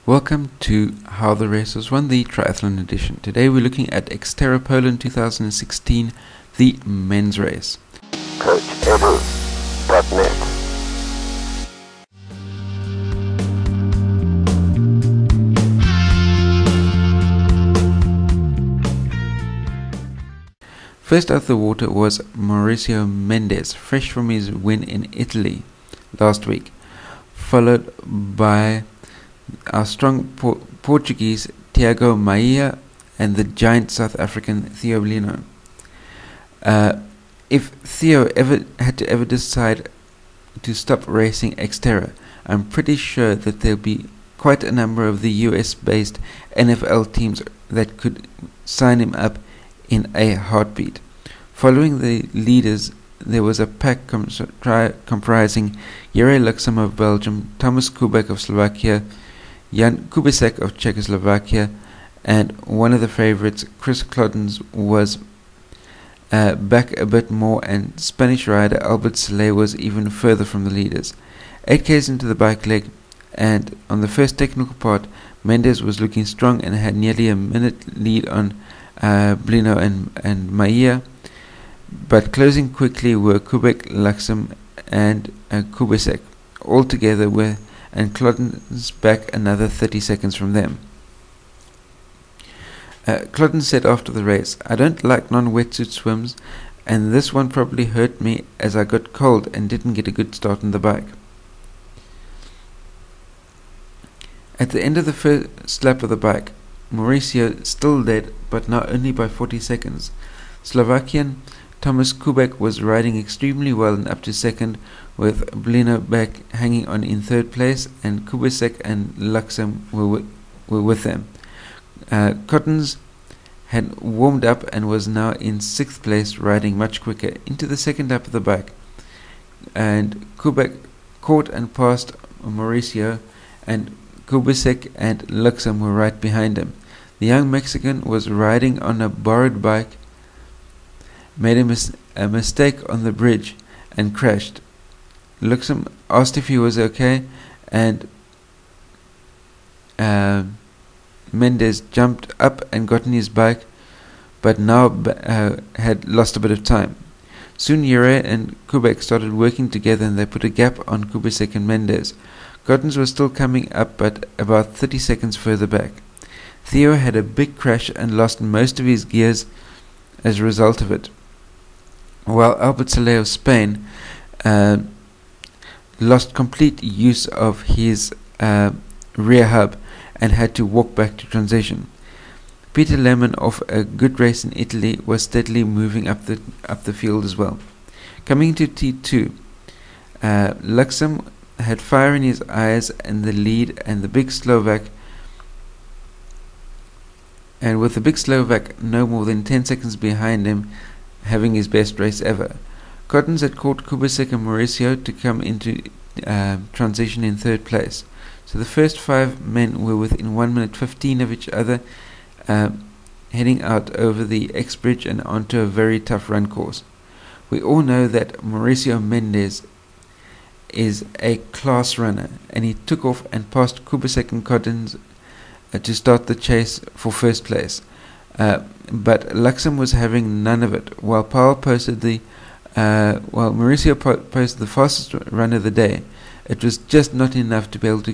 Welcome to How the Race Was Won, the Triathlon Edition. Today we're looking at XTERRA Poland 2016, the men's race. CoachEdu.net. First out the water was Mauricio Mendes, fresh from his win in Italy last week, followed by our strong Portuguese Tiago Maia and the giant South African Theo Blino. If Theo had to decide to stop racing XTERRA, I'm pretty sure that there'll be quite a number of the US-based NFL teams that could sign him up in a heartbeat. Following the leaders, there was a pack comprising Jere Luxem of Belgium, Thomas Kubek of Slovakia, Jan Kubicek of Czechoslovakia, and one of the favorites, Chris Cloddens, was back a bit more, and Spanish rider Albert Soler was even further from the leaders. 8Ks into the bike leg, and on the first technical part, Mendes was looking strong and had nearly a minute lead on Blino and Maia, but closing quickly were Kubek, Luxem, and Kubicek, all together and Cloddens back another 30 seconds from them. Cloddens said after the race, "I don't like non-wetsuit swims, and this one probably hurt me as I got cold and didn't get a good start on the bike." At the end of the first lap of the bike, Mauricio still led, but now only by 40 seconds. Slovakian Thomas Kubek was riding extremely well and up to second, with Blino back hanging on in third place, and Kubicek and Luxem were with them. Cloddens had warmed up and was now in sixth place, riding much quicker into the second lap of the bike, and Kubek caught and passed Mauricio, and Kubicek and Luxem were right behind him. The young Mexican was riding on a borrowed bike, made a mistake on the bridge and crashed. Luxem asked if he was okay, and Mendes jumped up and got on his bike, but now had lost a bit of time. Soon Jere and Kubek started working together, and they put a gap on Kubicek and Mendes. Cloddens was still coming up, but about 30 seconds further back. Theo had a big crash and lost most of his gears as a result of it, while Albert Soler of Spain lost complete use of his rear hub and had to walk back to transition. Peter Lemon, off a good race in Italy, was steadily moving up the field as well. Coming to T2, Luxem had fire in his eyes and the lead, and with the big Slovak no more than 10 seconds behind him, having his best race ever. Cloddens had caught Kubicek and Mauricio to come into transition in third place. So the first five men were within 1 minute 15 of each other, heading out over the X Bridge and onto a very tough run course. We all know that Mauricio Mendes is a class runner, and he took off and passed Kubicek and Cloddens to start the chase for first place. But Luxem was having none of it. While Mauricio posted the fastest run of the day, it was just not enough to be able to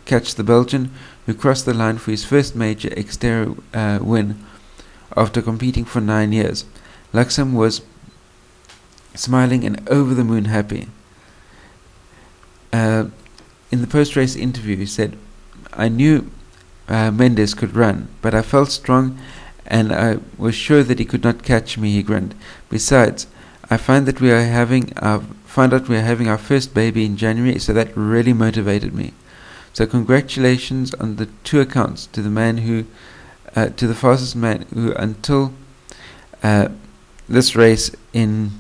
catch the Belgian, who crossed the line for his first major XTERRA win after competing for 9 years. Luxem was smiling and over the moon happy. In the post-race interview, he said, "I knew Mendes could run, but I felt strong and I was sure that he could not catch me," he grinned. "Besides, I found out we are having our first baby in January, so that really motivated me. So congratulations on the two accounts to the fastest man who until this race in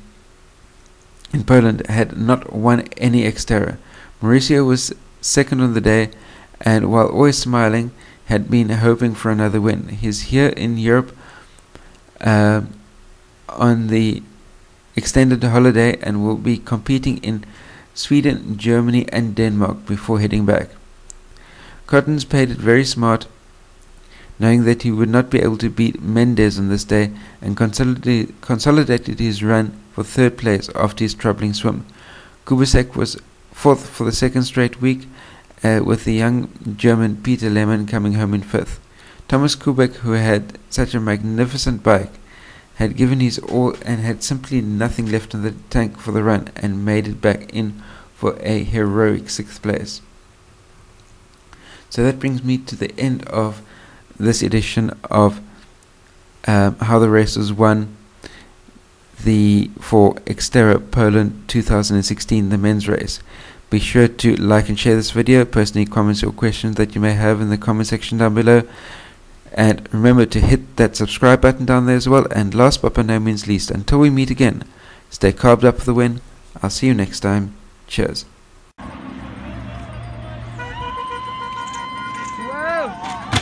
Poland had not won any XTERRA. Mauricio was second on the day, and while always smiling, had been hoping for another win. He's here in Europe on the extended holiday and will be competing in Sweden, Germany and Denmark before heading back. Cottons played it very smart, knowing that he would not be able to beat Mendes on this day, and consolidated his run for third place after his troubling swim. Kubacek was fourth for the second straight week, with the young German Peter Lehmann coming home in fifth. Thomas Kubek, who had such a magnificent bike, had given his all and had simply nothing left in the tank for the run, and made it back in for a heroic sixth place. So that brings me to the end of this edition of How the Race Was Won for XTERRA Poland 2016, the men's race. Be sure to like and share this video, post any comments or questions that you may have in the comment section down below, and remember to hit that subscribe button down there as well. And last but by no means least, until we meet again, stay carved up for the win. I'll see you next time. Cheers. Whoa!